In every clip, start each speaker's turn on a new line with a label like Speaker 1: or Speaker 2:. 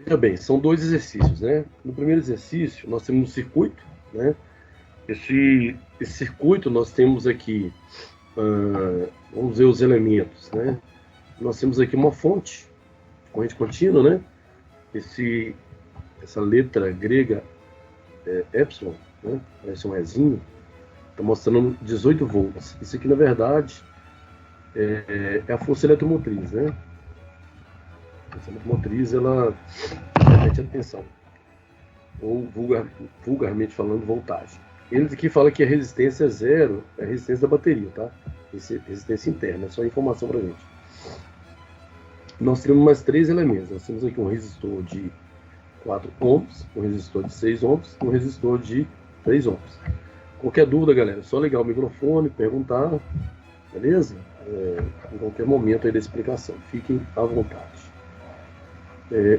Speaker 1: Veja bem, são dois exercícios, né? No primeiro exercício, nós temos um circuito, né? Esse circuito, nós temos aqui, vamos ver os elementos, né? Nós temos aqui uma fonte, corrente contínua, né? Essa letra grega epsilon, né? Parece um Ezinho, está mostrando 18 volts. Isso aqui, na verdade, é a força eletromotriz, né? A força eletromotriz, ela remete a tensão, ou vulgarmente falando, voltagem. Eles aqui falam que a resistência é zero, é a resistência da bateria, tá? Resistência interna, é só informação pra gente. Nós temos mais três elementos. Nós temos aqui um resistor de 4 ohms, um resistor de 6 ohms e um resistor de 3 ohms. Qualquer dúvida, galera, é só ligar o microfone, perguntar, beleza? Em qualquer momento aí da explicação, fiquem à vontade.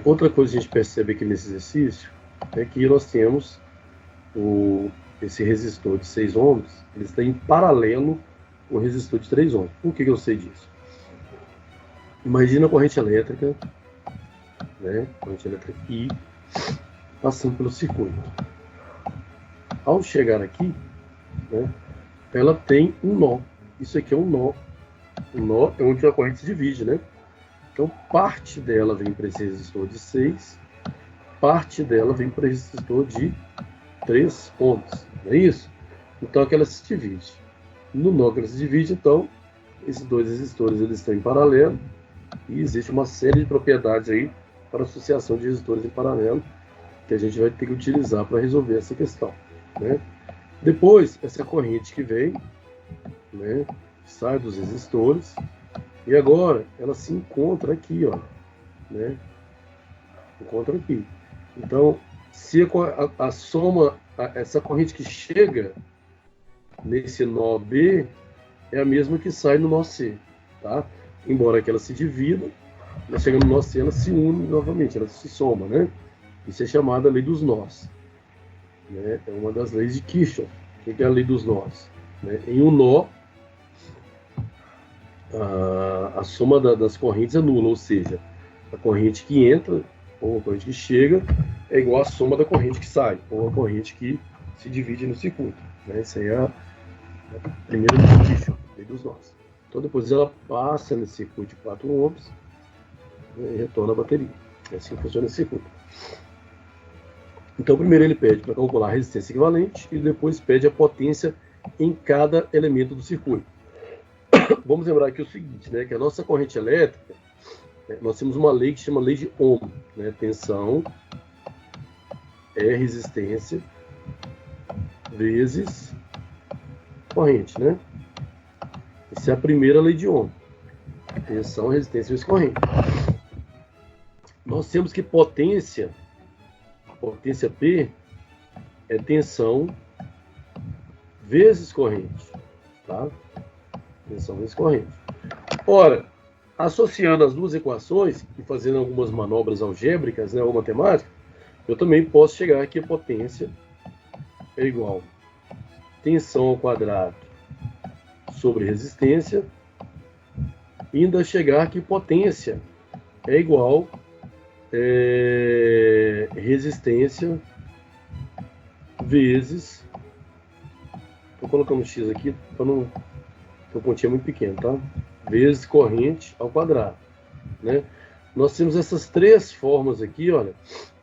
Speaker 1: Outra coisa que a gente percebe aqui nesse exercício é que nós temos esse resistor de 6 ohms, ele está em paralelo com o resistor de 3 ohms. Por que eu sei disso? Imagina a corrente elétrica, né? Corrente elétrica I, passando pelo circuito. Ao chegar aqui, né, ela tem um nó. Isso aqui é um nó. O nó é onde a corrente se divide, né? Então, parte dela vem para esse resistor de 6, parte dela vem para esse resistor de 3 ohms, não é isso? Então, aqui ela se divide. No nó que ela se divide, então, esses dois resistores eles estão em paralelo e existe uma série de propriedades aí para associação de resistores em paralelo que a gente vai ter que utilizar para resolver essa questão, né? Depois, essa corrente que vem, né, sai dos resistores e agora ela se encontra aqui, ó, né? Encontra aqui. Então, se a soma, essa corrente que chega nesse nó B é a mesma que sai no nó C, tá? Embora que ela se divida, ela chega no nó C, ela se une novamente, ela se soma, né? Isso é chamada lei dos nós, né? É uma das leis de Kirchhoff. O que é a lei dos nós? Né? Em um nó, a soma das correntes é nula, ou seja, a corrente que entra ou a corrente que chega é igual à soma da corrente que sai, ou a corrente que se divide no circuito, né? Isso aí é a primeira lei de Kirchhoff, lei dos nós. Então depois ela passa nesse circuito de 4 ohms, né, e retorna a bateria. É assim que funciona esse circuito. Então primeiro ele pede para calcular a resistência equivalente e depois pede a potência em cada elemento do circuito. Vamos lembrar aqui o seguinte, né, que a nossa corrente elétrica, nós temos uma lei que chama lei de Ohm, né? Tensão é resistência vezes corrente, né? Essa é a primeira lei de Ohm. Tensão, resistência vezes corrente. Nós temos que potência P é tensão vezes corrente, tá? Tensão vezes corrente. Ora, associando as duas equações e fazendo algumas manobras algébricas, né, ou matemáticas, eu também posso chegar aqui a potência é igual tensão ao quadrado sobre resistência, e ainda chegar que potência é igual resistência vezes, estou colocando x aqui para não, porque o pontinho é muito pequeno, tá? Vezes corrente ao quadrado, né? Nós temos essas três formas aqui, olha,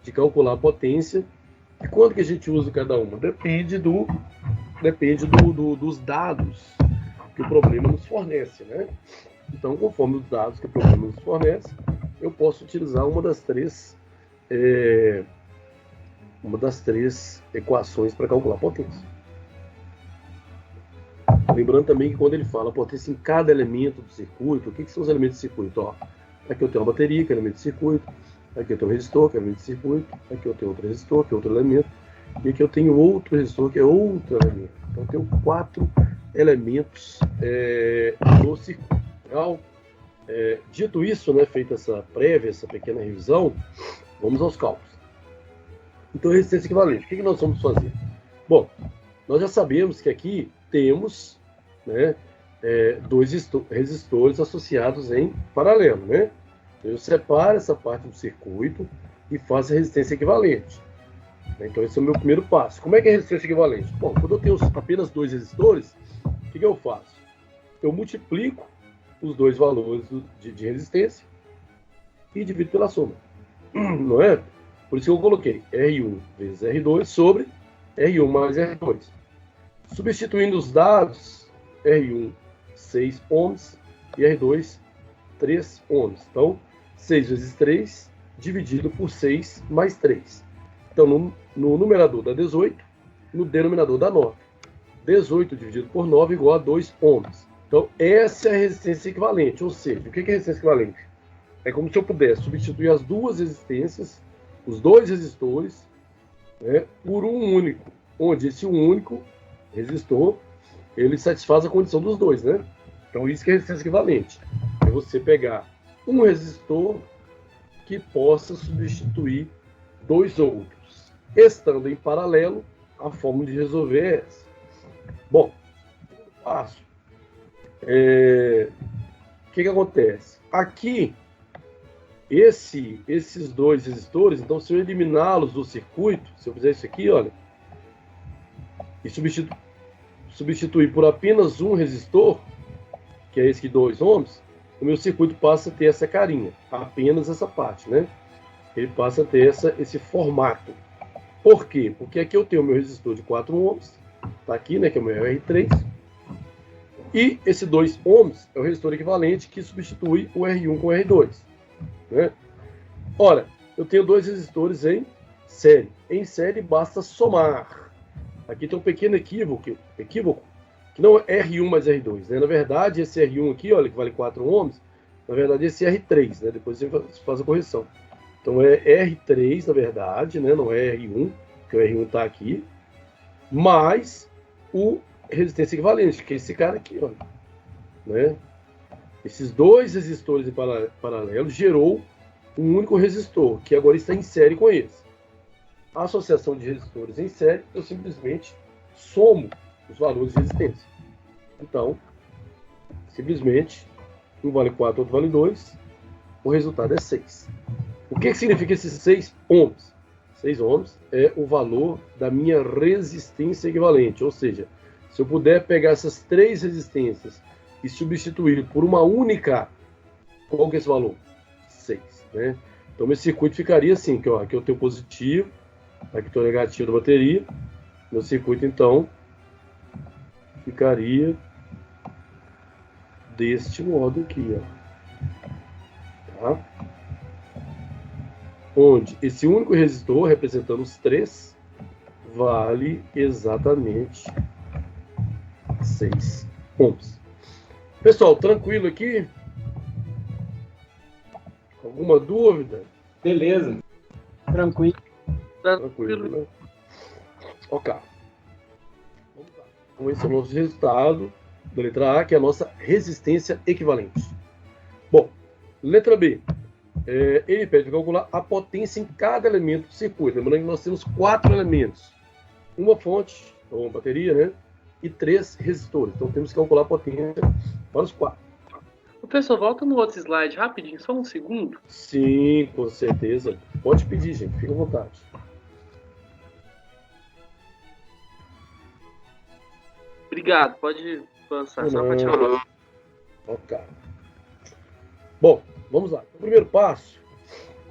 Speaker 1: de calcular a potência. E quando que a gente usa cada uma? Depende dos dados que o problema nos fornece, né? Então, conforme os dados que o problema nos fornece, eu posso utilizar uma das três equações para calcular a potência. Lembrando também que quando ele fala potência em cada elemento do circuito, o que são os elementos do circuito? Ó, aqui eu tenho uma bateria, que é elemento do circuito, aqui eu tenho um resistor, que é elemento do circuito, aqui eu tenho outro resistor, que é outro elemento, e aqui eu tenho outro resistor, que é outro elemento. Então eu tenho 4 elementos no circuito. Legal? Dito isso, né, feita essa prévia, essa pequena revisão, vamos aos cálculos. Então, resistência equivalente, o que nós vamos fazer? Bom, nós já sabemos que aqui temos, né, 2 resistores associados em paralelo, né? Eu separo essa parte do circuito,
Speaker 2: e faço a resistência equivalente. Então esse é o meu primeiro passo. Como é que é a resistência equivalente? Bom, quando eu tenho apenas 2 resistores, o que eu faço? Eu multiplico os dois valores de resistência e divido pela soma. Não é? Por isso que eu coloquei R1 vezes R2 sobre R1 mais R2. Substituindo os dados, R1, 6 ohms e R2, 3 ohms. Então, 6 vezes 3 dividido por 6 mais 3. Então, no numerador dá 18, no denominador dá 9. 18 dividido por 9 igual a 2 ohms. Então, essa é a resistência equivalente. Ou seja, o que é resistência equivalente? É como se eu pudesse substituir as duas resistências, os dois resistores, né, por um único, onde esse único resistor, ele satisfaz a condição dos dois, né? Então, isso que é resistência equivalente. É você pegar um resistor que possa substituir dois outros. Estando em paralelo, a fórmula de resolver é essa. Bom, passo. O que acontece? Aqui, esses dois resistores, então, se eu eliminá-los do circuito, se eu fizer isso aqui, olha, e substituir por apenas um resistor, que é esse de 2 ohms, o meu circuito passa a ter essa carinha, apenas essa parte, né? Ele passa a ter esse formato. Por quê? Porque aqui eu tenho o meu resistor de 4 ohms, tá aqui, né, que é o meu R3, e esse 2 ohms é o resistor equivalente que substitui o R1 com o R2, né? Ora, eu tenho dois resistores em série. Em série basta somar. Aqui tem um pequeno equívoco, que não é R1 mais R2, né? Na verdade, esse R1 aqui, olha, que vale 4 ohms, na verdade esse é R3, né? Depois você faz a correção. Então é R3, na verdade, né? Não é R1, porque o R1 está aqui, mais o resistência equivalente, que é esse cara aqui, olha, né? Esses dois resistores em paralelo gerou um único resistor, que agora está em série com esse. A associação de resistores em série, eu simplesmente somo os valores de resistência. Então, simplesmente, um vale 4, outro vale 2, o resultado é 6. O que significa esses 6 ohms? 6 ohms é o valor da minha resistência equivalente, ou seja, se eu puder pegar essas três resistências e substituir por uma única, qual que é esse valor? 6, né? Então, meu circuito ficaria assim, que, ó, aqui eu tenho positivo, aqui estou negativo da bateria, meu circuito, então, ficaria deste modo aqui, ó. Tá? Onde esse único resistor, representando os 3, vale exatamente 6 ohms. Pessoal, tranquilo aqui? Alguma dúvida?
Speaker 3: Beleza.
Speaker 4: Tranquilo.
Speaker 2: Tranquilo, né? Ok. Vamos lá. Então, esse é o nosso resultado da letra A, que é a nossa resistência equivalente. Bom, letra B. Ele pede para calcular a potência em cada elemento do circuito. Lembrando que nós temos 4 elementos. Uma fonte, ou uma bateria, né? E 3 resistores. Então, temos que calcular a potência para os 4.
Speaker 4: Professor, volta no outro slide rapidinho, só um segundo.
Speaker 2: Sim, com certeza. Pode pedir, gente. Fica à vontade.
Speaker 4: Obrigado, pode avançar, só para te falar.
Speaker 2: Ok. Bom, vamos lá. O primeiro passo,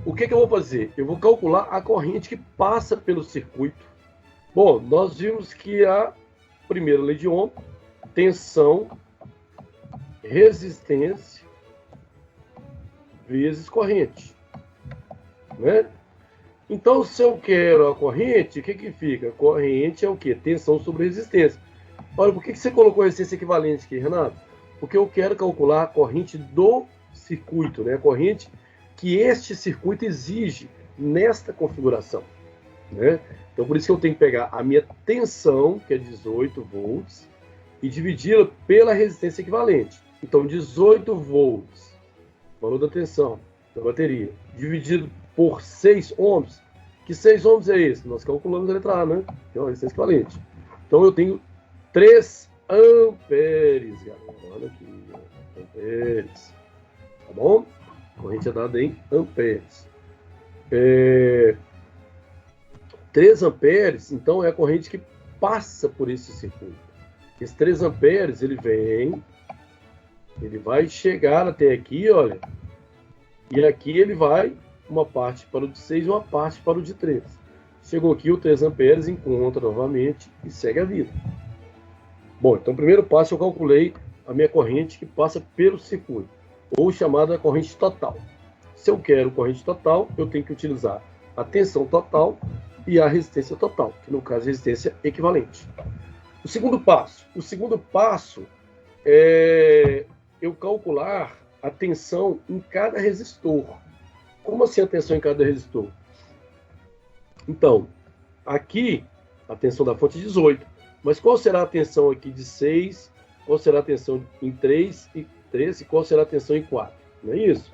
Speaker 2: o que eu vou fazer? Eu vou calcular a corrente que passa pelo circuito. Bom, nós vimos que a primeira lei de Ohm, tensão, resistência, vezes corrente, né? Então, se eu quero a corrente, o que fica? Corrente é o quê? Tensão sobre resistência. Olha, por que você colocou a resistência equivalente aqui, Renato? Porque eu quero calcular a corrente do circuito, né? A corrente que este circuito exige nesta configuração, né? Então, por isso que eu tenho que pegar a minha tensão, que é 18 volts, e dividi-la pela resistência equivalente. Então, 18 volts, valor da tensão da bateria, dividido por 6 ohms. Que 6 ohms é esse? Nós calculamos a letra A, né? Que é uma resistência equivalente. Então, eu tenho 3 amperes, galera. Olha aqui, amperes. Tá bom? A corrente é dada em amperes. 3 amperes, então, é a corrente que passa por esse circuito. Esse 3 amperes, ele vai chegar até aqui, olha, e aqui ele vai uma parte para o de 6 e uma parte para o de 3. Chegou aqui, o 3 amperes encontra novamente e segue a vida. Bom, então, primeiro passo, eu calculei a minha corrente que passa pelo circuito, ou chamada corrente total. Se eu quero corrente total, eu tenho que utilizar a tensão total e a resistência total, que no caso é resistência equivalente. O segundo passo é eu calcular a tensão em cada resistor. Como assim a tensão em cada resistor? Então, aqui a tensão da fonte é 18, mas qual será a tensão aqui de 6, qual será a tensão em 3 e 13 e qual será a tensão em 4? Não é isso?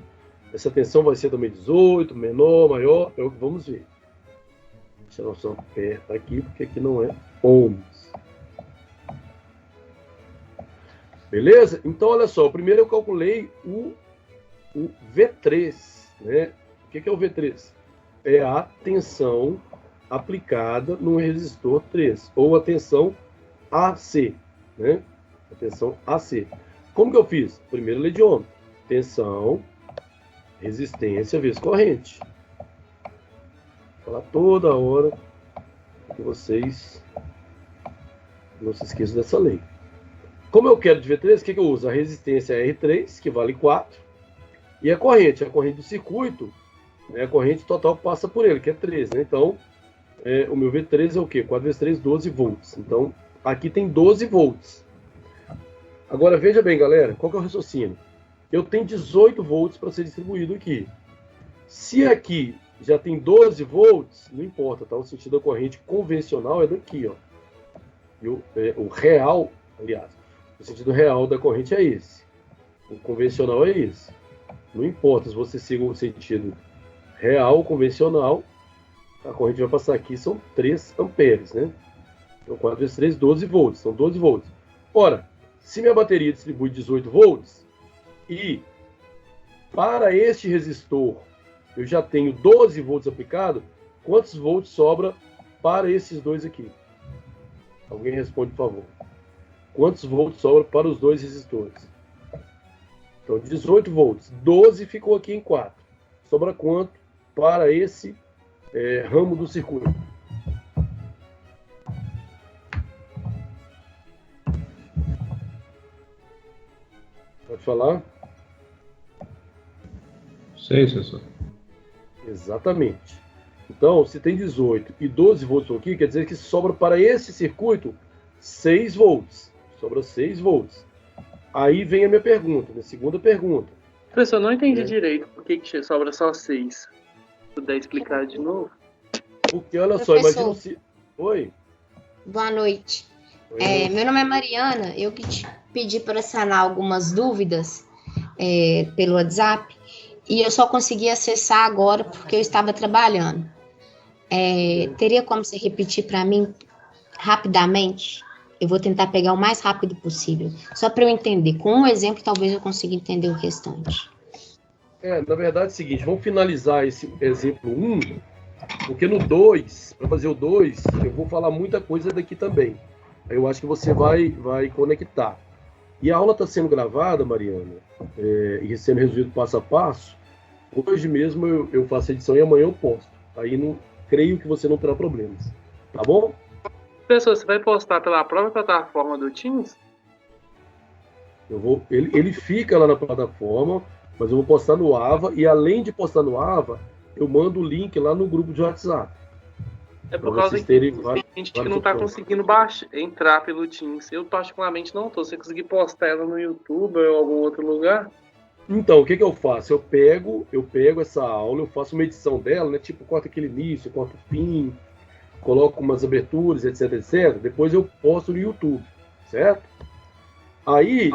Speaker 2: Essa tensão vai ser também 18, menor, maior, é o que vamos ver. Deixa eu só apertar aqui, porque aqui não é ohms. Beleza? Então, olha só, primeiro eu calculei o V3, né? O que é o V3? É a tensão aplicada no resistor 3, ou a tensão AC, né? A tensão AC. Como que eu fiz? Primeiro lei de Ohm. Tensão, resistência vezes corrente. Vou falar toda hora que vocês não se esqueçam dessa lei. Como eu quero de V3, o que eu uso? A resistência R3, que vale 4, e a corrente do circuito, né, a corrente total que passa por ele, que é 3, né? Então, o meu V3 é o quê? 4 vezes 3, 12 volts. Então, aqui tem 12 volts. Agora, veja bem, galera, qual que é o raciocínio? Eu tenho 18 volts para ser distribuído aqui. Se aqui já tem 12 volts, não importa, tá? O sentido da corrente convencional é daqui, ó. E o real, aliás, o sentido real da corrente é esse. O convencional é esse. Não importa se você siga o sentido real ou convencional, a corrente vai passar aqui, são 3 amperes, né? Então, 4 vezes 3, 12 volts. São 12 volts. Ora, se minha bateria distribui 18 volts, e para este resistor eu já tenho 12 volts aplicado, quantos volts sobra para esses dois aqui? Alguém responde, por favor. Quantos volts sobra para os dois resistores? Então, 18 volts. 12 ficou aqui em 4. Sobra quanto para esse ramo do circuito? Pode falar?
Speaker 3: 6, professor.
Speaker 2: Exatamente. Então, se tem 18 e 12 volts aqui, quer dizer que sobra para esse circuito 6 volts. Sobra 6 volts. Aí vem a minha pergunta, minha segunda pergunta.
Speaker 4: Professor, não entendi direito por que sobra só 6. Se puder explicar de novo?
Speaker 2: Porque, olha só, imagina se... Oi?
Speaker 5: Boa noite.
Speaker 2: Oi.
Speaker 5: Meu nome é Mariana, eu que te pedi para sanar algumas dúvidas pelo WhatsApp, e eu só consegui acessar agora porque eu estava trabalhando. Teria como você repetir para mim rapidamente? Eu vou tentar pegar o mais rápido possível, só para eu entender. Com um exemplo, talvez eu consiga entender o restante.
Speaker 2: Na verdade é o seguinte, vamos finalizar esse exemplo 1, porque no 2, para fazer o 2, eu vou falar muita coisa daqui também. Eu acho que você vai conectar. E a aula está sendo gravada, Mariana, e sendo resolvido passo a passo. Hoje mesmo eu faço a edição e amanhã eu posto. Aí não creio que você não terá problemas. Tá bom?
Speaker 4: Professor, você vai postar pela própria plataforma do Teams?
Speaker 2: Ele fica lá na plataforma, mas eu vou postar no AVA, e além de postar no AVA, eu mando o link lá no grupo de WhatsApp.
Speaker 4: É por causa que tem gente que não está conseguindo entrar pelo Teams. Eu particularmente não estou. Se você conseguir postar ela no YouTube ou em algum outro lugar?
Speaker 2: Então, o que eu faço? Eu pego essa aula, eu faço uma edição dela, né? Tipo, corta aquele início, corta o fim, coloco umas aberturas, etc, etc. Depois eu posto no YouTube, certo? Aí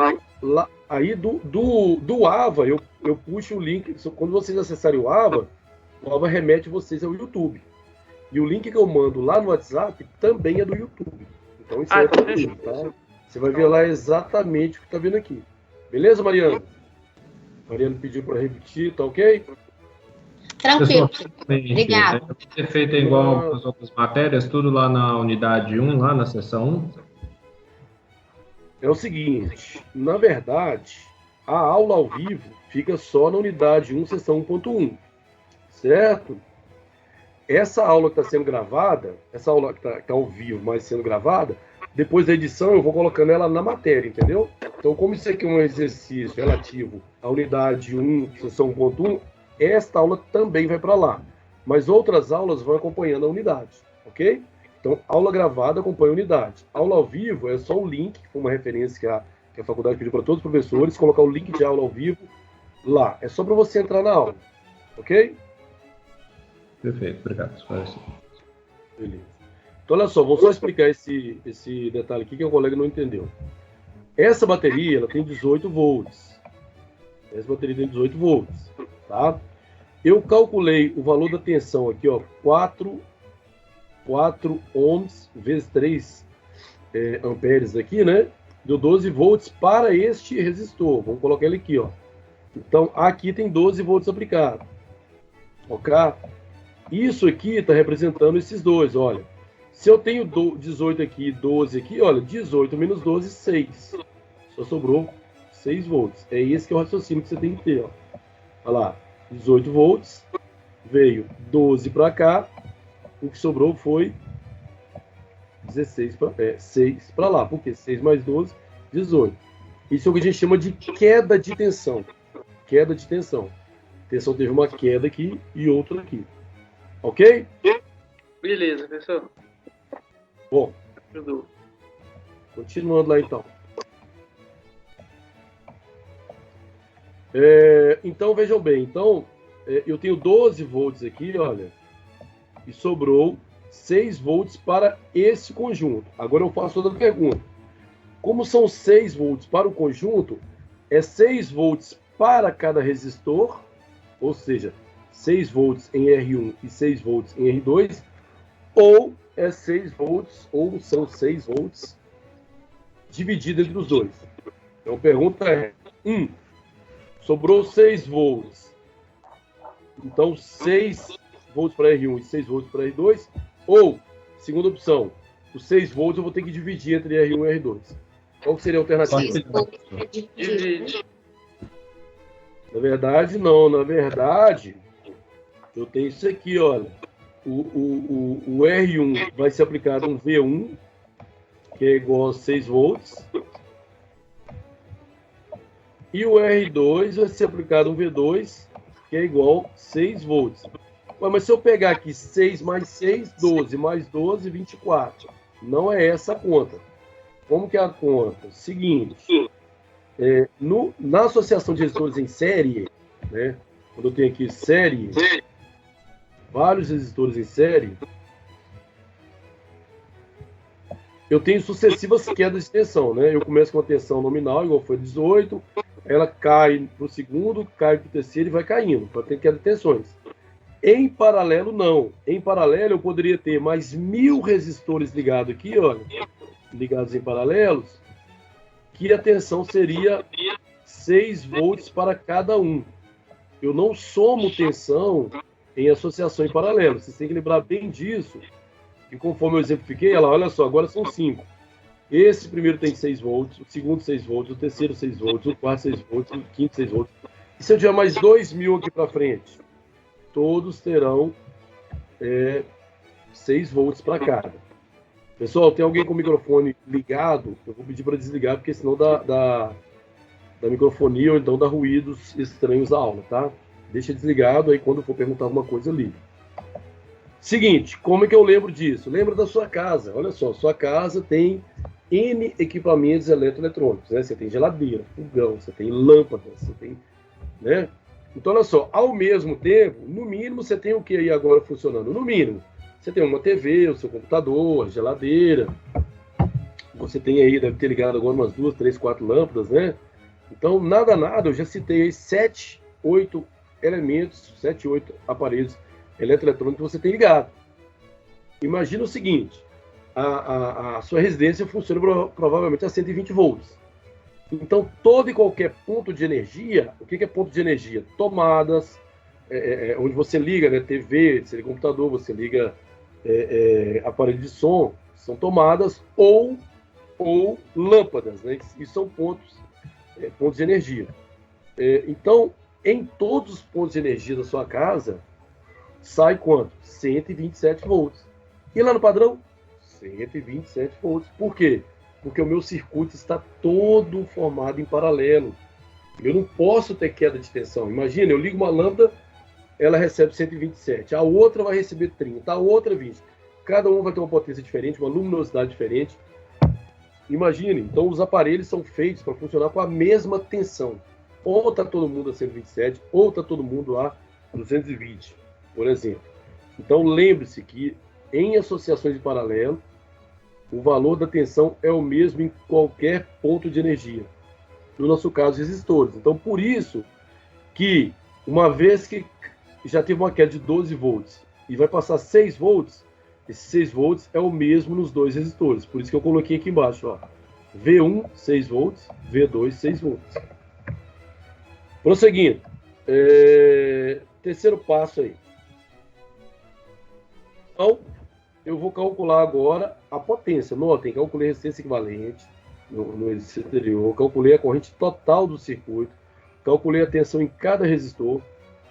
Speaker 2: do AVA, eu puxo o link. Quando vocês acessarem o AVA remete vocês ao YouTube. E o link que eu mando lá no WhatsApp também é do YouTube. Então isso é tranquilo, tá? Você vai ver lá exatamente o que está vendo aqui. Beleza, Mariana? Mariana pediu para repetir, tá ok?
Speaker 5: Tranquilo.
Speaker 3: Pessoal,
Speaker 5: Obrigado.
Speaker 3: deve ter feito igual as outras matérias, tudo lá na unidade 1, lá na seção 1.
Speaker 2: É o seguinte, na verdade, a aula ao vivo fica só na unidade 1, seção 1.1, certo? Essa aula que está sendo gravada, essa aula que está ao vivo, mas sendo gravada, depois da edição eu vou colocando ela na matéria, entendeu? Então, como isso aqui é um exercício relativo à unidade 1, seção 1.1, esta aula também vai para lá. Mas outras aulas vão acompanhando a unidade, ok? Então, aula gravada acompanha a unidade. Aula ao vivo é só o link, que foi uma referência que a faculdade pediu para todos os professores, colocar o link de aula ao vivo lá. É só para você entrar na aula, ok?
Speaker 3: Perfeito, obrigado.
Speaker 2: Beleza. Então, olha só, vou só explicar esse detalhe aqui que o colega não entendeu. Essa bateria, ela tem 18 volts. Essa bateria tem 18 volts, tá? Eu calculei o valor da tensão aqui, ó, 4 ohms vezes 3 amperes aqui, né? Deu 12 volts para este resistor. Vamos colocar ele aqui, ó. Então, aqui tem 12 volts aplicado. Ok? Isso aqui está representando esses dois, olha. Se eu tenho 18 aqui e 12 aqui, olha, 18 menos 12, 6. Só sobrou 6 volts. É esse que é o raciocínio que você tem que ter, ó. Olha lá, 18 volts, veio 12 para cá, o que sobrou foi 6 para lá. Por quê? 6 mais 12, 18. Isso é o que a gente chama de queda de tensão. Queda de tensão. A tensão teve uma queda aqui e outra aqui. Ok?
Speaker 4: Beleza, professor.
Speaker 2: Bom,
Speaker 4: Tudo.
Speaker 2: continuando lá então. Então, vejam bem. Então, eu tenho 12 volts aqui, olha. E sobrou 6 volts para esse conjunto. Agora eu faço outra pergunta. Como são 6 volts para o conjunto, é 6 volts para cada resistor, ou seja, 6 volts em R1 e 6 volts em R2, ou é 6 volts, ou são 6 volts dividido entre os dois. Então a pergunta é, sobrou 6 volts, então 6 volts para R1 e 6 volts para R2, ou, segunda opção, os 6 volts eu vou ter que dividir entre R1 e R2. Qual seria a alternativa?
Speaker 4: Divide.
Speaker 2: Na verdade, não. Na verdade, eu tenho isso aqui, olha. O R1 vai ser aplicado um V1, que é igual a 6 volts. E o R2 vai ser aplicado um V2, que é igual a 6 volts. Mas se eu pegar aqui 6 mais 6, 12, mais 12, 24. Não é essa a conta. Como que é a conta? Seguinte, na associação de resistores em série, né, quando eu tenho aqui série, vários resistores em série, eu tenho sucessivas quedas de tensão, né? Eu começo com uma tensão nominal, igual foi 18, ela cai para o segundo, cai para o terceiro e vai caindo, para ter queda de tensões. Em paralelo, não. Em paralelo, eu poderia ter mais 1000 resistores ligados aqui, olha, ligados em paralelos, que a tensão seria 6 volts para cada um. Eu não somo tensão em associação em paralelo. Vocês têm que lembrar bem disso, que conforme eu exemplifiquei, olha só, agora são 5. Esse primeiro tem 6 volts, o segundo 6 volts, o terceiro 6 volts, o quarto 6 volts, o quinto 6 volts. E se eu tiver mais 2000 aqui para frente? Todos terão 6 volts para cada. Pessoal, tem alguém com o microfone ligado? Eu vou pedir para desligar, porque senão dá microfonia ou então dá ruídos estranhos à aula, tá? Deixa desligado, aí quando for perguntar alguma coisa, liga. Seguinte, como é que eu lembro disso? Lembra da sua casa. Olha só, sua casa tem N equipamentos eletroeletrônicos, né? Você tem geladeira, fogão, você tem lâmpada, você tem, né? Então, olha só, ao mesmo tempo, no mínimo, você tem o que aí agora funcionando? No mínimo, você tem uma TV, o seu computador, a geladeira. Você tem aí, deve ter ligado agora umas 2, 3, 4 lâmpadas, né? Então, nada, eu já citei aí 7, 8 elementos, 7, 8 aparelhos eletroeletrônicos que você tem ligado. Imagina o seguinte, a sua residência funciona provavelmente a 120 volts. Então, todo e qualquer ponto de energia, o que é ponto de energia? Tomadas, onde você liga, né, TV, você liga computador, você liga aparelho de som, são tomadas ou lâmpadas, né? E são pontos de energia. Então, em todos os pontos de energia da sua casa, sai quanto? 127 volts. E lá no padrão? 127 volts. Por quê? Porque o meu circuito está todo formado em paralelo. Eu não posso ter queda de tensão. Imagina, eu ligo uma lâmpada, ela recebe 127, a outra vai receber 30, a outra 20. Cada uma vai ter uma potência diferente, uma luminosidade diferente. Imagine, então os aparelhos são feitos para funcionar com a mesma tensão. Ou está todo mundo a 127, ou está todo mundo a 220, por exemplo. Então lembre-se que em associações de paralelo, o valor da tensão é o mesmo em qualquer ponto de energia. No nosso caso, resistores. Então, por isso que, uma vez que já teve uma queda de 12 volts e vai passar 6 volts, esses 6 volts é o mesmo nos dois resistores. Por isso que eu coloquei aqui embaixo, ó. V1, 6 volts, V2, 6 volts. Prosseguindo. Terceiro passo aí. Então, eu vou calcular agora a potência. Notem, calculei a resistência equivalente no exercício anterior, calculei a corrente total do circuito, calculei a tensão em cada resistor,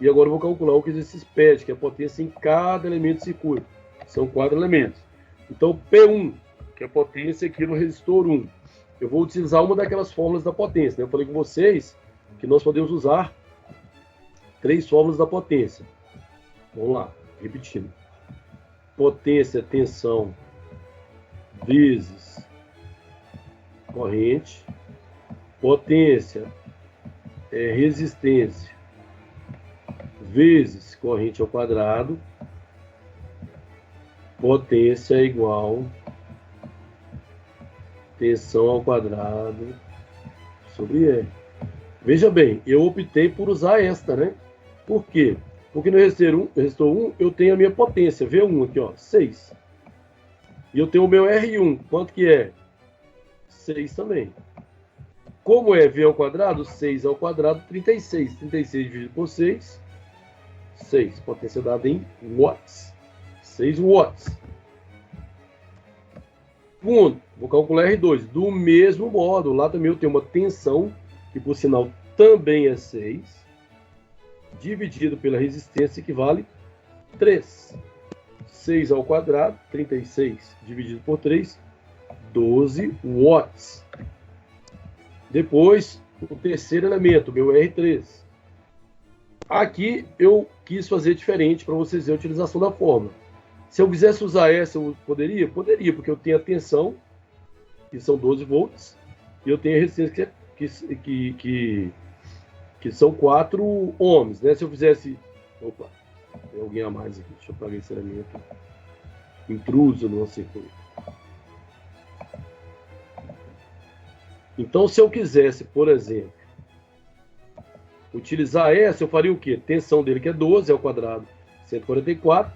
Speaker 2: e agora eu vou calcular o que o exercício pede, que é a potência em cada elemento do circuito. São 4 elementos. Então, P1, que é a potência aqui no resistor 1. Eu vou utilizar uma daquelas fórmulas da potência, né? Eu falei com vocês que nós podemos usar 3 fórmulas da potência. Vamos lá, repetindo. Potência, tensão, vezes corrente. Potência é resistência, vezes corrente ao quadrado. Potência é igual tensão ao quadrado sobre E. Veja bem, eu optei por usar esta, né? Por quê? Porque no resistor 1 eu tenho a minha potência, V1 aqui, ó, 6. E eu tenho o meu R1, quanto que é? 6 também. Como é V ao quadrado? 6 ao quadrado, 36. 36 dividido por 6, 6. Potência dada em watts. 6 watts. Segundo, vou calcular R2. Do mesmo modo, lá também eu tenho uma tensão, que por sinal também é 6, dividido pela resistência, que vale 3. 6 ao quadrado, 36, dividido por 3, 12 watts. Depois, o terceiro elemento, meu R3. Aqui eu quis fazer diferente para vocês verem a utilização da fórmula. Se eu quisesse usar essa, eu poderia? Poderia, porque eu tenho a tensão, que são 12 volts, e eu tenho a resistência, que são 4 ohms, né? Se eu fizesse... Opa, tem alguém a mais aqui. Deixa eu apagar esse elemento intruso no circuito. Então, se eu quisesse, por exemplo, utilizar essa, eu faria o quê? Tensão dele, que é 12 ao quadrado, 144,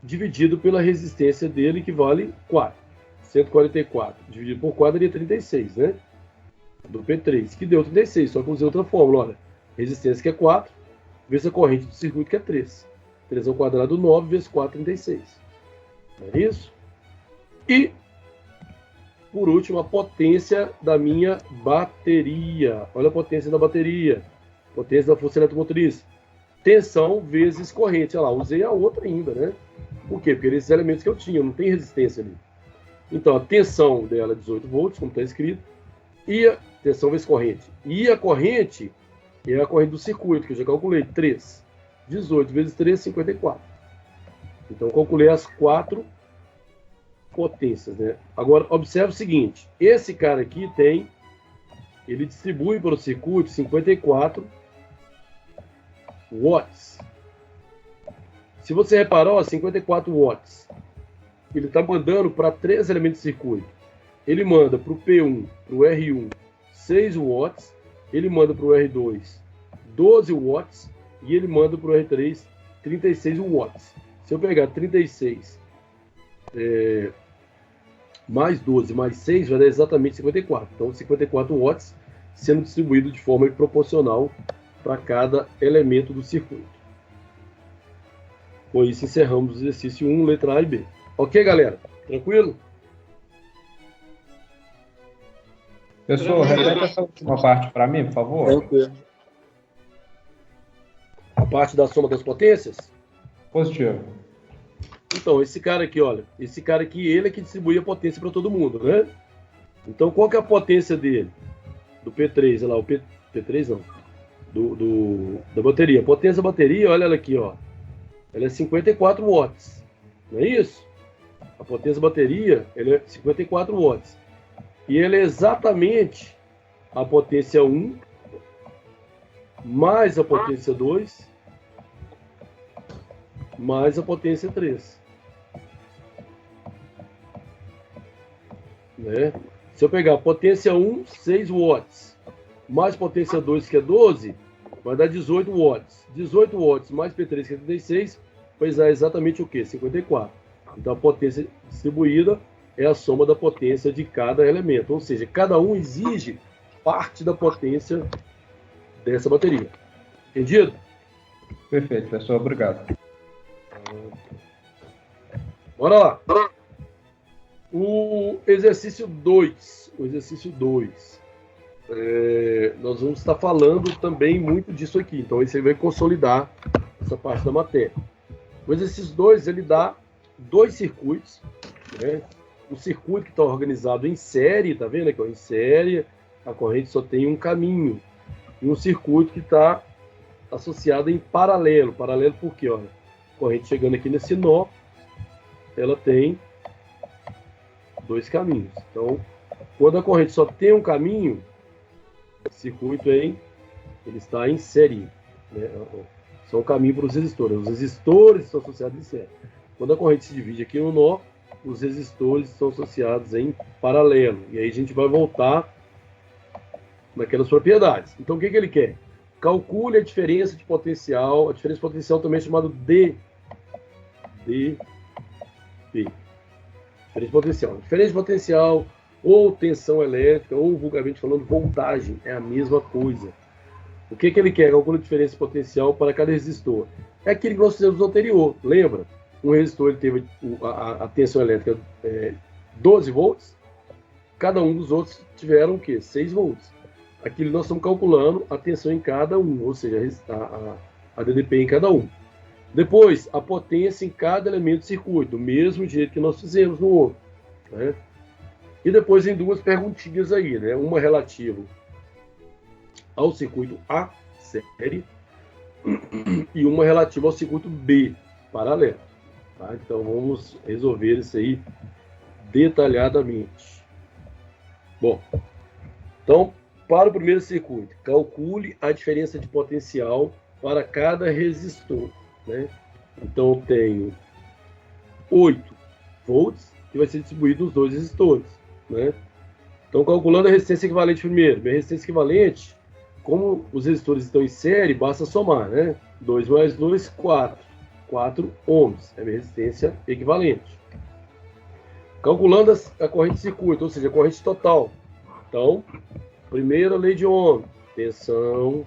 Speaker 2: dividido pela resistência dele, que vale 4. 144 dividido por 4 daria 36, né? Do P3, que deu 36, só que eu usei outra fórmula, olha. Resistência que é 4, vezes a corrente do circuito que é 3. 3 ao quadrado, 9, vezes 4, 36. Não é isso? E, por último, a potência da minha bateria. Olha a potência da bateria. Potência da força eletromotriz. Tensão vezes corrente. Olha lá, usei a outra ainda, né? Por quê? Porque esses elementos que eu tinha, não tem resistência ali. Então, a tensão dela é 18 volts, como está escrito. E a tensão vezes corrente. E a corrente é a corrente do circuito, que eu já calculei, 3. 18 vezes 3, 54. Então, eu calculei as 4 potências, né? Agora, observe o seguinte. Esse cara aqui ele distribui para o circuito 54 watts. Se você reparar, ó, 54 watts. Ele está mandando para 3 elementos do circuito. Ele manda para o P1, para o R1, 6 watts. Ele manda para o R2 12 watts e ele manda para o R3 36 watts. Se eu pegar 36 mais 12 mais 6, vai dar exatamente 54. Então, 54 watts sendo distribuído de forma proporcional para cada elemento do circuito. Com isso, encerramos o exercício 1, letra A e B. Ok, galera? Tranquilo?
Speaker 3: Professor, repete essa última parte para mim, por favor.
Speaker 1: Tranquilo.
Speaker 2: A parte da soma das potências?
Speaker 3: Positivo.
Speaker 2: Então, esse cara aqui, olha. Esse cara aqui, ele é que distribui a potência para todo mundo, né? Então, qual que é a potência dele? Do P3, olha lá, o P3 não. Da bateria. A potência da bateria, olha ela aqui, ó. Ela é 54 watts. Não é isso? A potência da bateria, ela é 54 watts. E ela é exatamente a potência 1 mais a potência 2 mais a potência 3. Né? Se eu pegar potência 1, 6 watts, mais potência 2, que é 12, vai dar 18 watts. 18 watts mais P3, que é 36, vai dar exatamente o quê? 54. Então a potência distribuída é a soma da potência de cada elemento. Ou seja, cada um exige parte da potência dessa bateria. Entendido?
Speaker 3: Perfeito, professor. Obrigado.
Speaker 2: Bora lá. O exercício 2. O exercício 2. Nós vamos estar falando também muito disso aqui. Então, isso aí vai consolidar essa parte da matéria. O exercício 2, ele dá 2 circuitos. Né? Um circuito que está organizado em série, tá vendo aqui? Ó, em série, a corrente só tem um caminho. E um circuito que está associado em paralelo. Paralelo por quê? Olha, a corrente chegando aqui nesse nó, ela tem 2 caminhos. Então, quando a corrente só tem um caminho, o circuito ele está em série. Né? São o caminho para os resistores. Os resistores estão associados em série. Quando a corrente se divide aqui no nó, os resistores estão associados em paralelo. E aí a gente vai voltar naquelas propriedades. Então, o que ele quer? Calcule a diferença de potencial. A diferença de potencial também é chamada DP. Diferença de potencial. Diferença de potencial, ou tensão elétrica, ou vulgarmente falando, voltagem. É a mesma coisa. O que ele quer? Calcule a diferença de potencial para cada resistor. É aquilo que nós fizemos no anterior. Lembra? Um resistor ele teve a tensão elétrica 12 volts. Cada um dos outros tiveram o quê? 6 volts. Aqui nós estamos calculando a tensão em cada um, ou seja, a DDP em cada um. Depois, a potência em cada elemento do circuito, do mesmo jeito que nós fizemos no outro. Né? E depois em 2 perguntinhas aí, né? Uma relativa ao circuito A, série, e uma relativa ao circuito B, paralelo. Tá? Então vamos resolver isso aí detalhadamente. Bom, então, para o primeiro circuito, calcule a diferença de potencial para cada resistor. Né? Então, eu tenho 8 volts, que vai ser distribuído nos 2 resistores. Né? Então, calculando a resistência equivalente primeiro. Minha resistência equivalente, como os resistores estão em série, basta somar. Né? 2 mais 2, 4. 4 ohms. É a minha resistência equivalente. Calculando a corrente de circuito, ou seja, a corrente total. Então, primeira lei de Ohm, tensão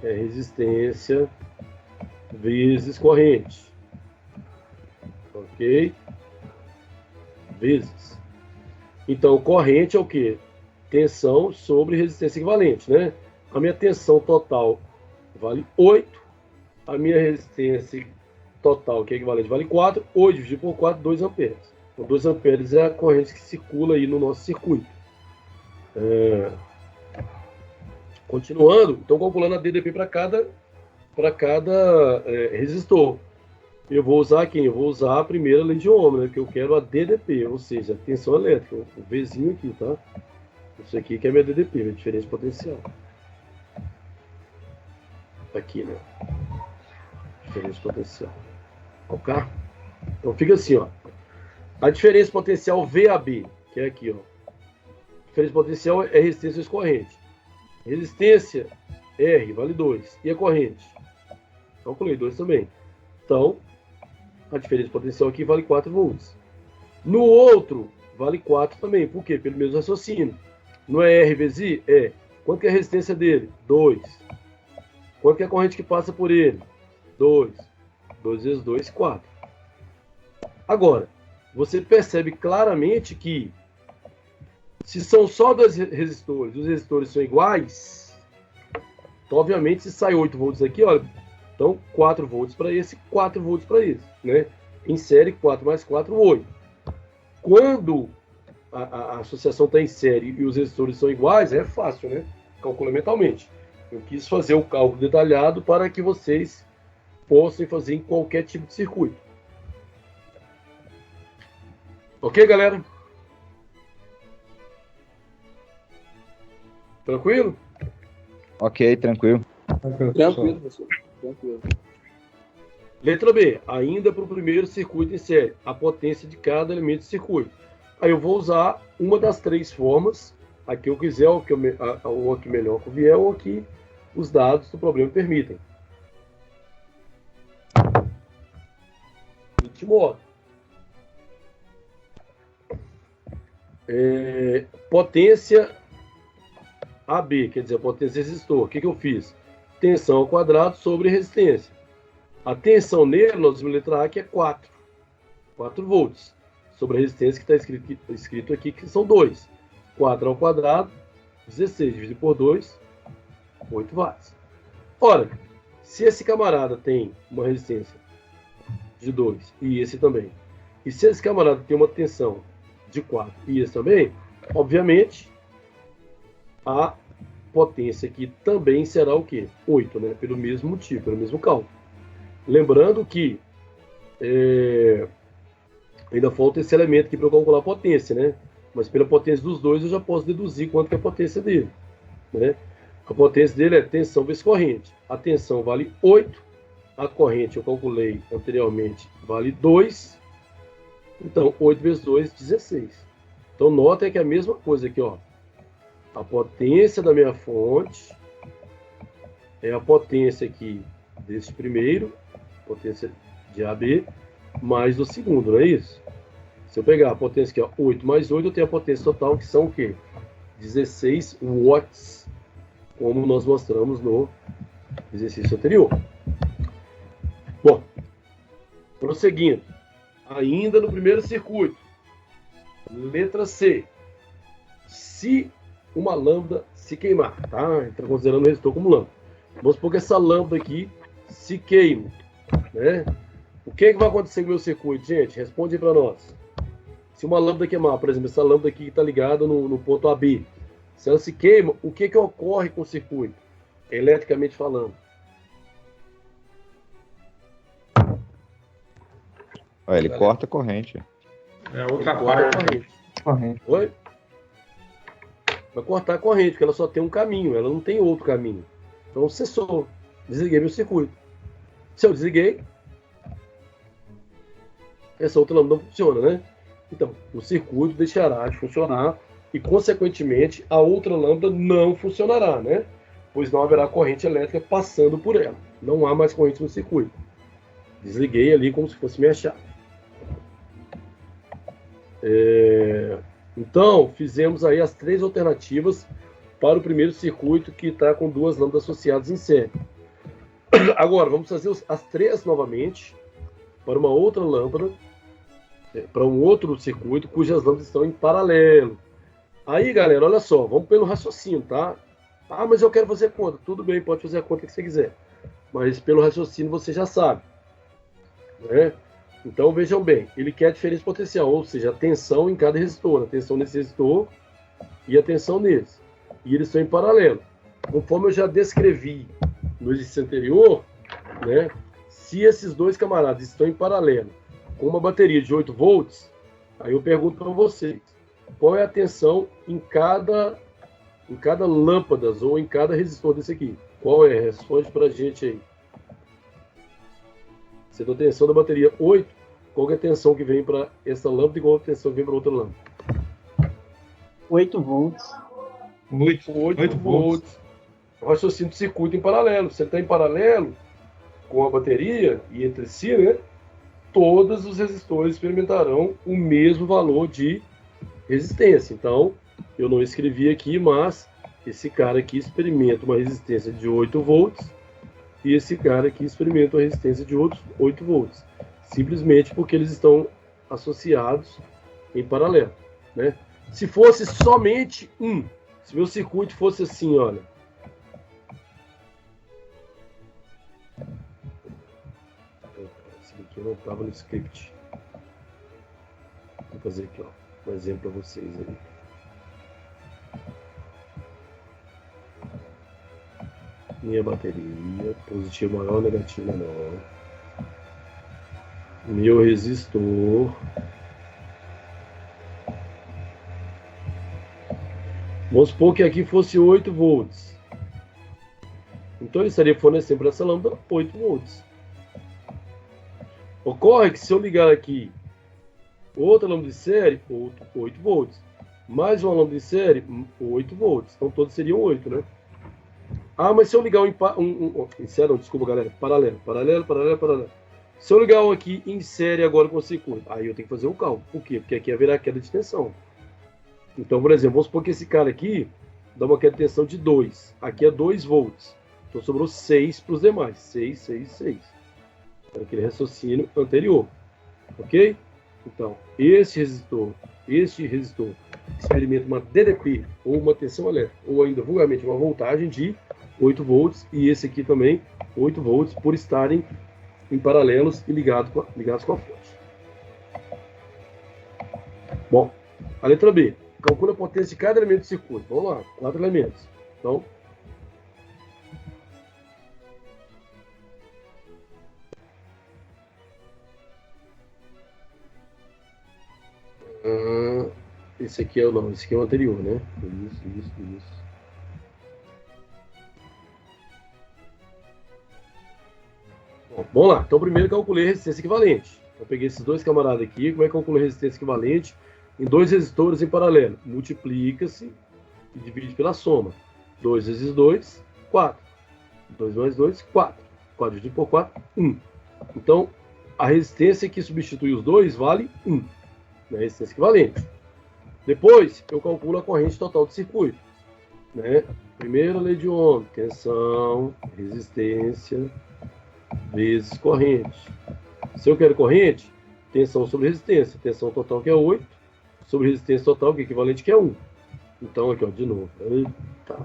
Speaker 2: é resistência vezes corrente. Ok? Vezes. Então, corrente é o quê? Tensão sobre resistência equivalente, né? A minha tensão total vale 8. A minha resistência total, que é equivalente, vale 4. 8 dividido por 4, 2 amperes. Então, 2 amperes é a corrente que circula aí no nosso circuito. Continuando, então calculando a DDP para cada resistor. Eu vou usar quem? Eu vou usar a primeira lei de Ohm, né? Porque eu quero a DDP, ou seja, a tensão elétrica. O Vzinho aqui, tá? Isso aqui que é minha DDP, minha diferença potencial. Aqui, né? Diferença potencial. Ok? Então fica assim, ó. A diferença potencial VAB, que é aqui, ó. A diferença potencial é resistência vezes corrente. Resistência R vale 2. E a corrente? Calculei 2 também. Então, a diferença potencial aqui vale 4 volts. No outro, vale 4 também. Por quê? Pelo mesmo raciocínio. Não é R vezes I? É. Quanto que é a resistência dele? 2. Quanto que é a corrente que passa por ele? 2. 2 vezes 2, 4. Agora, você percebe claramente que se são só 2 resistores, os resistores são iguais, então, obviamente, se sai 8 volts aqui, olha, então 4 volts para esse, 4 volts para esse, né? Em série, 4 mais 4, 8. Quando a associação está em série e os resistores são iguais, é fácil, né? Calcula mentalmente. Eu quis fazer o cálculo detalhado para que vocês possam fazer em qualquer tipo de circuito. Ok, galera? Tranquilo?
Speaker 6: Ok, tranquilo.
Speaker 4: Tranquilo, professor. Tranquilo.
Speaker 2: Letra B. Ainda para o primeiro circuito em série, a potência de cada elemento de circuito. Aí eu vou usar uma das 3 formas, a que eu quiser, ou a que melhor vier, ou a que os dados do problema permitem. Último modo. Potência AB, quer dizer, potência resistor. O que eu fiz? Tensão ao quadrado sobre resistência. A tensão nele, nós vamos letra A, que é 4 volts, sobre a resistência que está escrito aqui, que são 2. 4 ao quadrado, 16, dividido por 2, 8 watts. Ora, se esse camarada tem uma resistência de 2, e esse também, e se esse camarada tem uma tensão de 4, e esse também, obviamente, a potência aqui também será o quê? 8, né? Pelo mesmo motivo, pelo mesmo cálculo. Lembrando que ainda falta esse elemento aqui para eu calcular a potência, né? Mas pela potência dos dois eu já posso deduzir quanto que é a potência dele, né? A potência dele é tensão vezes corrente. A tensão vale 8, a corrente eu calculei anteriormente vale 2, então 8 vezes 2, 16. Então notem que é a mesma coisa aqui, ó. A potência da minha fonte é a potência aqui desse primeiro, potência de AB, mais do segundo, não é isso? Se eu pegar a potência aqui, ó, 8 mais 8, eu tenho a potência total, que são o quê? 16 watts, como nós mostramos no exercício anterior. Bom, prosseguindo. Ainda no primeiro circuito, letra C. Se uma lâmpada se queimar, tá? Está considerando o resistor como lâmpada. Vamos supor que essa lâmpada aqui se queime, né? O que vai acontecer com o meu circuito, gente? Responde aí para nós. Se uma lâmpada queimar, por exemplo, essa lâmpada aqui que está ligada no ponto AB, se ela se queima, o que ocorre com o circuito? Eletricamente falando.
Speaker 6: Ele corta a corrente.
Speaker 3: É outra parte.
Speaker 6: Corrente.
Speaker 2: Oi? Vai cortar a corrente, porque ela só tem um caminho, ela não tem outro caminho. Então cessou. Desliguei meu circuito. Se eu desliguei, essa outra lâmpada não funciona, né? Então, o circuito deixará de funcionar e, consequentemente, a outra lâmpada não funcionará, né? Pois não haverá corrente elétrica passando por ela. Não há mais corrente no circuito. Desliguei ali como se fosse minha chave. Então, fizemos aí as 3 alternativas para o primeiro circuito, que está com 2 lâmpadas associadas em série. Agora, vamos fazer as 3 novamente para uma outra lâmpada, para um outro circuito, cujas lâmpadas estão em paralelo. Aí, galera, olha só, vamos pelo raciocínio, tá? Ah, mas eu quero fazer conta. Tudo bem, pode fazer a conta que você quiser. Mas pelo raciocínio você já sabe, né? Então, vejam bem, ele quer a diferença potencial, ou seja, a tensão em cada resistor, a tensão nesse resistor e a tensão nesse. E eles estão em paralelo. Conforme eu já descrevi no exercício anterior, né, se esses 2 camaradas estão em paralelo com uma bateria de 8 volts, aí eu pergunto para vocês, qual é a tensão em cada lâmpada ou em cada resistor desse aqui? Qual é? Responde para a gente aí. Se a tensão da bateria 8, qual é a tensão que vem para essa lâmpada e qual é a tensão que vem para outra lâmpada?
Speaker 7: 8 volts.
Speaker 2: 8 volts. O raciocínio do circuito em paralelo. Se ele está em paralelo com a bateria e entre si, né, todos os resistores experimentarão o mesmo valor de resistência. Então, eu não escrevi aqui, mas esse cara aqui experimenta uma resistência de 8 volts e esse cara aqui experimenta a resistência de outros 8 volts. Simplesmente porque eles estão associados em paralelo, né? Se fosse somente um, se meu circuito fosse assim, olha. Esse aqui não estava no script. Vou fazer aqui, ó, um exemplo para vocês aí. Minha bateria, positivo maior, negativo menor. Meu resistor. Vamos supor que aqui fosse 8 volts. Então ele estaria fornecendo para essa lâmpada 8 volts. Ocorre que se eu ligar aqui outra lâmpada de série, 8 volts. Mais uma lâmpada de série, 8 volts. Então todos seriam 8, né? Ah, mas se eu ligar em série, não, desculpa galera, paralelo. Se eu ligar um aqui em série agora com o circuito, aí eu tenho que fazer um cálculo. Por quê? Porque aqui haverá queda de tensão. Então, por exemplo, vamos supor que esse cara aqui dá uma queda de tensão de 2. Aqui é 2 volts. Então sobrou 6 para os demais. 6, 6, 6. Aquele raciocínio anterior. Ok? Então, este resistor experimenta uma DDP, ou uma tensão elétrica, ou ainda vulgarmente uma voltagem de 8 volts, e esse aqui também 8 volts, por estarem em paralelos e ligados com a fonte. Bom, a letra B. Calcula a potência de cada elemento do circuito. Vamos lá, 4 elementos. Então, esse aqui é o não, esse aqui é o anterior, né? Isso. Bom, vamos lá. Então, primeiro calculei a resistência equivalente. Eu peguei esses dois camaradas aqui. Como é que eu calculei a resistência equivalente? Em dois resistores em paralelo. Multiplica-se e divide pela soma. 2 vezes 2, 4. 2 mais 2, 4. 4 dividido por 4, 1. Então, a resistência que substitui os dois vale 1. Né? Resistência equivalente. Depois, eu calculo a corrente total do circuito. Né? Primeira lei de Ohm. Tensão, resistência, vezes corrente. Se eu quero corrente, tensão sobre resistência. Tensão total que é 8, sobre resistência total que é equivalente que é 1. Então, aqui, ó, de novo. Eita.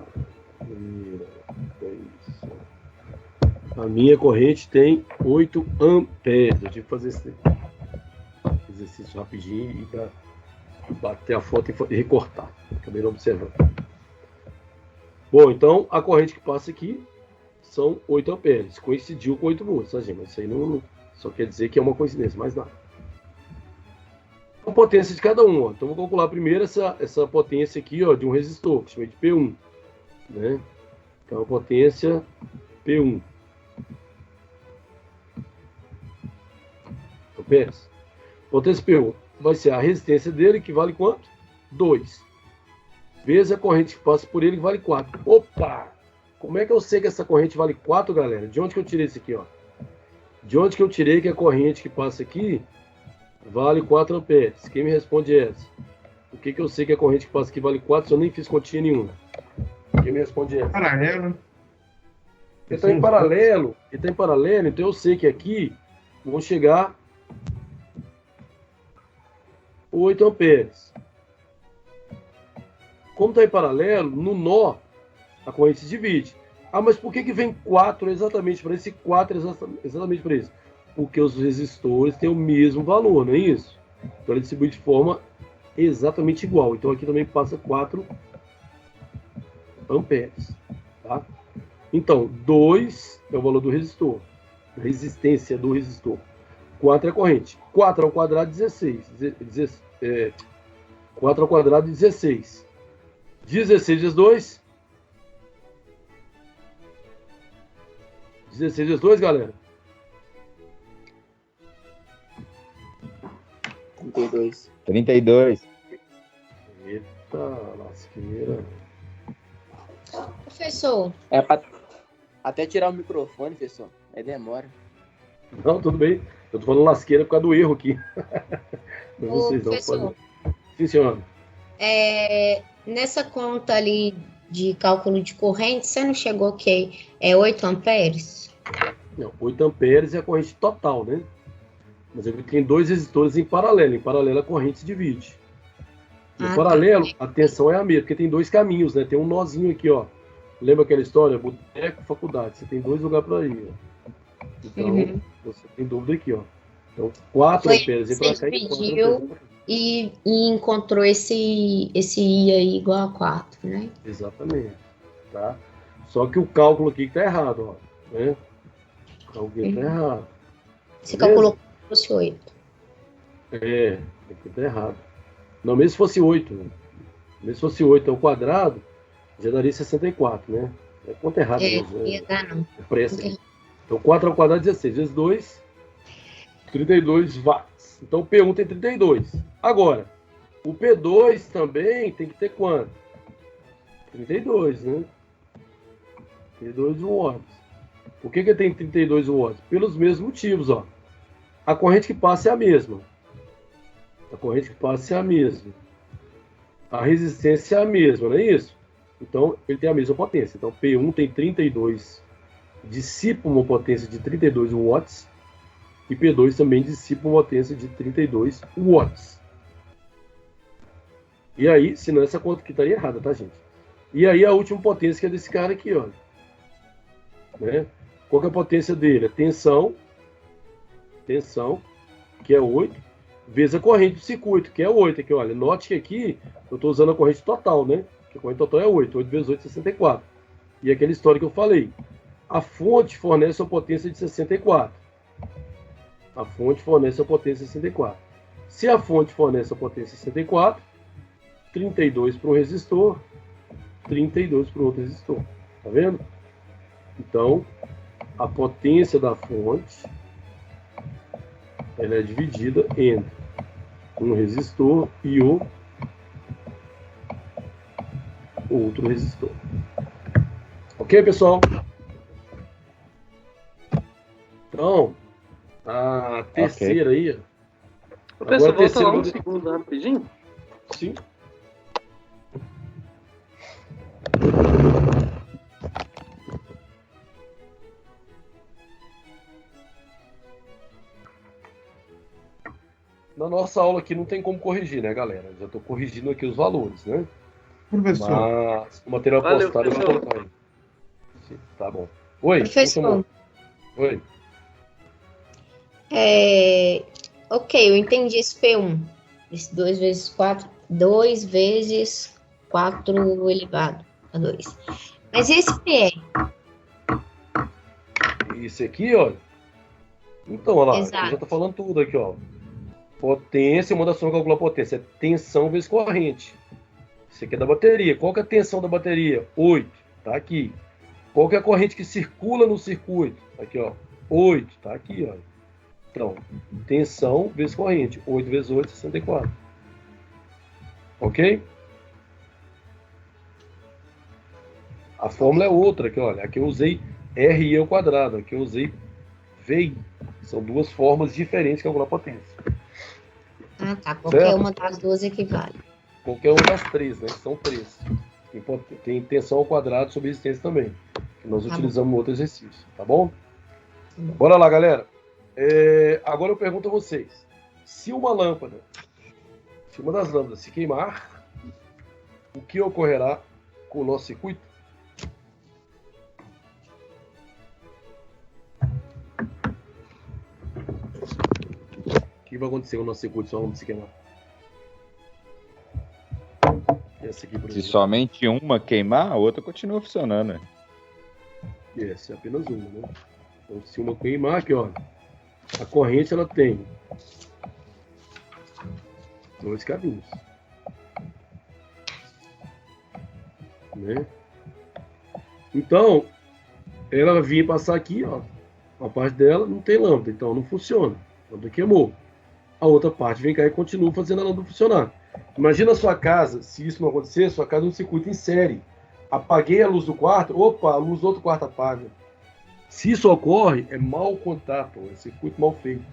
Speaker 2: A minha corrente tem 8 amperes. Eu tive que fazer esse exercício rapidinho e para bater a foto e recortar. Acabei não observando. Bom, então a corrente que passa aqui são 8 amperes. Coincidiu com 8 volts, tá, gente? Mas isso aí não só quer dizer que é uma coincidência, mais nada. A potência de cada um, ó. Então vou calcular primeiro essa potência aqui, ó, de um resistor, que chamei de P1, né? Então a potência P1. Amperes. Potência P1 vai ser a resistência dele, que vale quanto? 2. Vezes a corrente que passa por ele, que vale 4. Opa! Como é que eu sei que essa corrente vale 4, galera? De onde que eu tirei isso aqui, ó? De onde que eu tirei que a corrente que passa aqui vale 4 amperes? Quem me responde é essa? Por que eu sei que a corrente que passa aqui vale 4 se eu nem fiz continha nenhuma? Quem me responde é essa?
Speaker 3: Paralelo.
Speaker 2: Ele está em paralelo, então eu sei que aqui vão chegar 8 amperes. Como está em paralelo, no nó, a corrente se divide. Ah, mas por que vem 4 exatamente para esse 4 exatamente para esse? Porque os resistores têm o mesmo valor, não é isso? Então ele distribui de forma exatamente igual. Então aqui também passa 4 amperes. Tá? Então, 2 é o valor do resistor, a resistência do resistor. 4 é a corrente. 4 ao quadrado, 16. 4 ao quadrado, 16. 16 vezes 2. 16 vezes 2, galera.
Speaker 7: 32.
Speaker 6: 32.
Speaker 2: Eita, lasqueira.
Speaker 5: Professor,
Speaker 7: É pra até tirar o microfone, professor. Aí demora.
Speaker 2: Não, tudo bem. Eu tô falando lasqueira por causa do erro aqui. Não,
Speaker 5: ô,
Speaker 2: vocês não
Speaker 5: professor,
Speaker 2: podem. Sim, senhora.
Speaker 5: nessa conta ali de cálculo de corrente, você não chegou que é 8 amperes?
Speaker 2: Não, 8 amperes é a corrente total, né? Mas ele tem 2 resistores em paralelo. Em paralelo a corrente se divide. No paralelo, a tensão é a mesma, porque tem 2 caminhos, né? Tem um nozinho aqui, ó. Lembra aquela história? Boteco, faculdade. Você tem 2 lugares para ir, ó. Então, você tem dúvida aqui, ó. Então, 4 amperes.
Speaker 5: Você pediu e encontrou esse I aí igual a 4, né?
Speaker 2: Exatamente. Tá? Só que o cálculo aqui tá errado, ó. Né? O cálculo aqui tá errado.
Speaker 5: Você calculou como se fosse 8.
Speaker 2: É, aqui tá errado. Não, mesmo se fosse 8. Né? Mesmo se fosse 8 ao quadrado, já daria 64, né? É conta errada mesmo.
Speaker 5: Não ia dar, não.
Speaker 2: É pressa. Então, 4 ao quadrado, 16. Vezes 2, 32 watts. Então, o P1 tem 32. Agora, o P2 também tem que ter quanto? 32, né? 32 watts. Por que tem 32 watts? Pelos mesmos motivos, ó. A corrente que passa é a mesma. A corrente que passa é a mesma. A resistência é a mesma, não é isso? Então, ele tem a mesma potência. Então, P1 tem 32, dissipa uma potência de 32 watts. E P2 também dissipa uma potência de 32 watts. E aí, senão essa conta aqui estaria errada, tá, gente? E aí, a última potência que é desse cara aqui, ó. Né? Qual que é a potência dele? A tensão, que é 8, vezes a corrente do circuito, que é 8 aqui, olha. Note que aqui eu estou usando a corrente total, né? Que a corrente total é 8. 8 vezes 8 é 64. E aquela história que eu falei. A fonte fornece uma potência de 64. A fonte fornece uma potência de 64. Se a fonte fornece a potência de 64, 32 para um resistor, 32 para o outro resistor. Tá vendo? Então, a potência da fonte ela é dividida entre um resistor e o outro resistor. Ok, pessoal? Então, a terceira aí...
Speaker 4: Professor, volta lá um segundo rapidinho.
Speaker 2: Sim. Na nossa aula aqui não tem como corrigir, né, galera? Já estou corrigindo aqui os valores, né?
Speaker 3: Professor.
Speaker 2: Mas o material postado eu vou colocar aí. Sim, tá bom. Oi,
Speaker 5: professor.
Speaker 2: Oi.
Speaker 5: Ok, eu entendi esse P1. Esse 2 vezes 4, 2 vezes 4 elevado a 2. Mas esse PE?
Speaker 2: Isso aqui, olha. Então, olha lá,
Speaker 5: Exato.
Speaker 2: eu já tô falando tudo aqui, ó. Potência, uma das formas de calcular potência é tensão vezes corrente. Isso aqui é da bateria. Qual que é a tensão da bateria? 8, tá aqui. Qual que é a corrente que circula no circuito? Aqui, ó. 8, tá aqui, ó. Então, tensão vezes corrente. 8 vezes 8, 64. Ok? A fórmula é outra aqui, olha. Aqui eu usei RI ao quadrado. Aqui eu usei VI. São duas formas diferentes de calcular potência.
Speaker 5: Ah, tá. Qualquer uma das duas equivale.
Speaker 2: Qualquer uma das três, né? São três. Tem tensão ao quadrado sobre resistência também. Que nós utilizamos no outro exercício. Tá bom? Bora lá, galera. Agora eu pergunto a vocês. Se uma das lâmpadas se queimar, o que ocorrerá com o nosso circuito? O que vai acontecer com o nosso circuito se a lâmpada se queimar? Essa aqui, por
Speaker 6: Se
Speaker 2: exemplo.
Speaker 6: somente uma queimar, a outra continua funcionando. Né?
Speaker 2: Essa é apenas uma, né? Então, se uma queimar aqui, ó, a corrente ela tem 2 caminhos, né? Então, ela vai vir passar aqui, ó, uma parte dela não tem lâmpada, então não funciona, a lâmpada queimou. A outra parte vem cá e continua fazendo a lâmpada funcionar. Imagina a sua casa, se isso não acontecer, sua casa é um circuito em série. Apaguei a luz do quarto, opa, a luz do outro quarto apaga. Se isso ocorre, é mau contato, é circuito mal feito,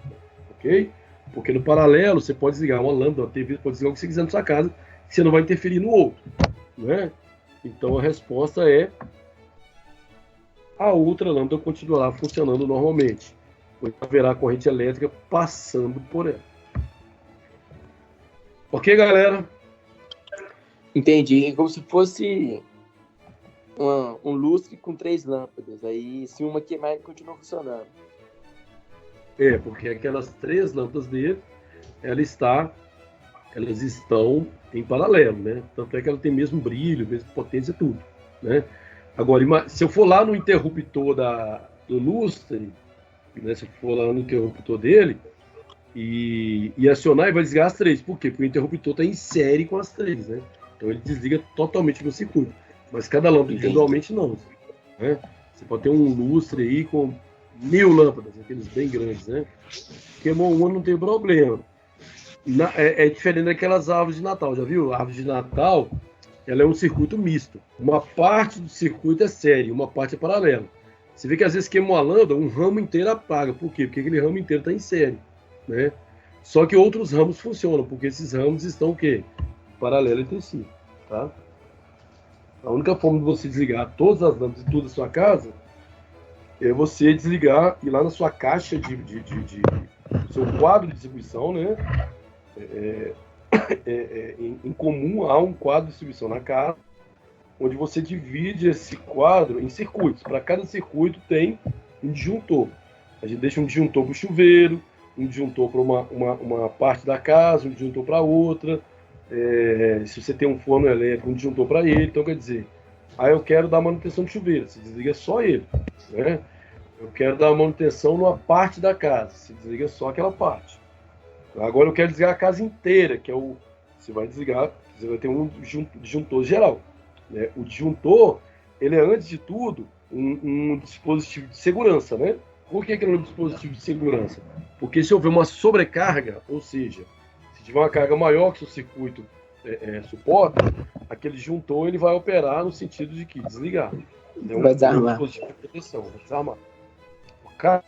Speaker 2: ok? Porque no paralelo, você pode desligar uma lâmpada, uma TV, pode desligar o que você quiser na sua casa, que você não vai interferir no outro, né? Então a resposta é a outra lâmpada continuará funcionando normalmente, pois haverá corrente elétrica passando por ela. Ok, galera?
Speaker 7: Entendi. É como se fosse um lustre com 3 lâmpadas. Aí, se uma queimar, ele continua funcionando.
Speaker 2: Porque aquelas 3 lâmpadas dele, elas estão em paralelo, né? Tanto é que ela tem mesmo brilho, mesmo potência, tudo, né? Agora, se eu for lá no interruptor do lustre, né? Se eu for lá no interruptor dele e acionar, ele vai desligar as 3. Por quê? Porque o interruptor está em série com as 3, né? Então ele desliga totalmente no circuito. Mas cada lâmpada individualmente não, né? Você pode ter um lustre aí com 1000 lâmpadas, aqueles bem grandes, né? Queimou uma, não tem problema. É diferente daquelas árvores de Natal, já viu? A árvore de Natal, ela é um circuito misto. Uma parte do circuito é série, uma parte é paralela. Você vê que às vezes queima uma lâmpada, um ramo inteiro apaga. Por quê? Porque aquele ramo inteiro está em série, né? Só que outros ramos funcionam, porque esses ramos estão o quê? Paralelo entre si, tá? A única forma de você desligar todas as lâmpadas e tudo da sua casa é você desligar e lá na sua caixa seu quadro de distribuição, né? Em comum há um quadro de distribuição na casa, onde você divide esse quadro em circuitos. Para cada circuito tem um disjuntor. A gente deixa um disjuntor para o chuveiro, um disjuntor para uma parte da casa, um disjuntor para outra. Se você tem um forno elétrico, um disjuntor para ele. Então, quer dizer, eu quero dar manutenção do chuveiro, se desliga só ele, né? Eu quero dar manutenção numa parte da casa, se desliga só aquela parte. Agora eu quero desligar a casa inteira, que é você vai desligar, você vai ter um disjuntor geral, né? O disjuntor, ele é, antes de tudo, um dispositivo de segurança, né? Por que ele é um dispositivo de segurança? Porque se houver uma sobrecarga, ou seja, se tiver uma carga maior que o circuito suporta, aquele disjuntor ele vai operar no sentido de que desligar.
Speaker 7: Vai desarmar.
Speaker 2: Um dispositivo de proteção, vai desarmar. O cara,